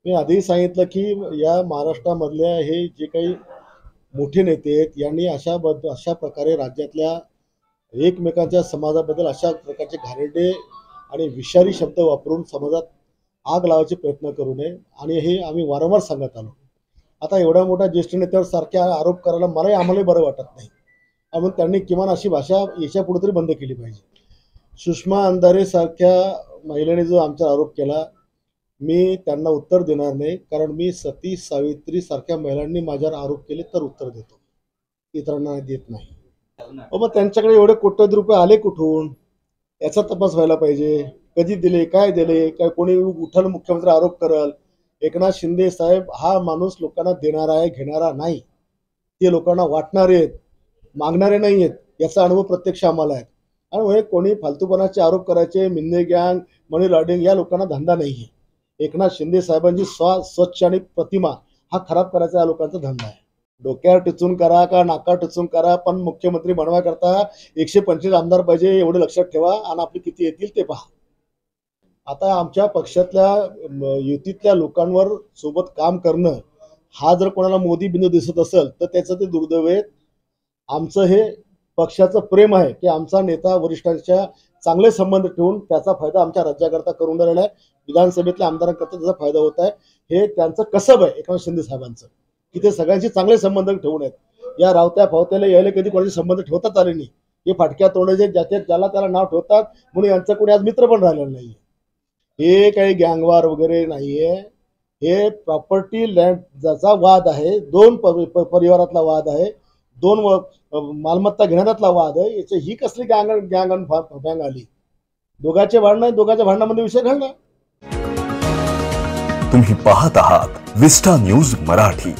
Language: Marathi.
मी आधी सांगितलं की या महाराष्ट्रामधल्या हे जे काही मोठे नेते आहेत यांनी अशा प्रकारे राज्यातल्या एकमेकांच्या समाजाबद्दल अशा प्रकारचे घाणेरडे आणि विषारी शब्द वापरून समाजात आग लावायचे प्रयत्न करू नये आणि हे आम्ही वारंवार सांगत आलो। आता एवढ्या मोठ्या ज्येष्ठ नेत्यावर सारखे आरोप करायला आम्हालाही बरं वाटत नाही, म्हणून त्यांनी किमान अशी भाषा याच्यापुढे तरी बंद केली पाहिजे। सुषमा अंधारे सारख्या महिलेने जो आमचा आरोप केला, मी त्यांना उत्तर देणार नाही, कारण मी सती सावित्री सारख्या महिलांनी माझ्यावर आरोप केले तर उत्तर देतो, इतरांना देत नाही। मग त्यांच्याकडे एवढे कोट्यवधी रुपये आले कुठून याचा तपास व्हायला पाहिजे। कधी दिले, काय दिले, काय कोणी उठल मुख्यमंत्री आरोप करल। एकनाथ शिंदे साहेब हा माणूस लोकांना देणारा आहे, घेणारा नाही। ते लोकांना वाटणारे आहेत, मागणारे नाही आहेत, याचा अनुभव प्रत्यक्ष आम्हाला आहे। आणि कोणी फालतूपणाचे आरोप करायचे, मिंदे गँग, मनी लॉन्ड्रिंग या लोकांना धंदा नाहीये। एकनाथ शिंदे साहेबांची स्वच्छ आणि प्रतिमा हा खराब करायचा या लोकांचा धंदा आहे। डोक्यावर टिचून करा का नाकावर टिचून करा, पण मुख्यमंत्री बनवायकरता 125 आमदार पाहिजे एवढं लक्षात ठेवा आणि आपले किती येतील ते पहा। आता आमच्या पक्षातल्या युतीतल्या लोकांवर सोबत काम करणं हा जर कोणाला मोदी बिंदू दिसत असेल तर त्याचं ते दुर्दैव आहे। आमचं हे पक्षाचं प्रेम आहे की आमचा नेता वरिष्ठांच्या चांगले संबंध ठेवून त्याचा फायदा आमच्या राज्याकरता करून राहिला आहे, विधानसभेतल्या आमदारांकरता त्याचा फायदा होत आहे। हे त्यांचं कसब आहे एकनाथ शिंदे साहेबांचं की ते सगळ्यांशी चांगले संबंध ठेवून आहेत। या रावत्या फावत्याला यायला कधी कोणाचे संबंध ठेवतात आले नाही। हे फाटक्या तोंडाचे ज्याला त्याला नाव ठेवतात, म्हणून यांचं कोणी आज मित्र पण राहिलेलं नाही। हे काही गँगवार वगैरे नाहीये, हे प्रॉपर्टी लँड ज्याचा वाद आहे, दोन परिवारातला वाद आहे, दोन मालमत्ता घेण्यातला वाद आहे। याची ही कसली गँग आली? दोघांच्या भांडणामध्ये विषय घडला। तुम्ही पाहत आहात विस्टा न्यूज मराठी।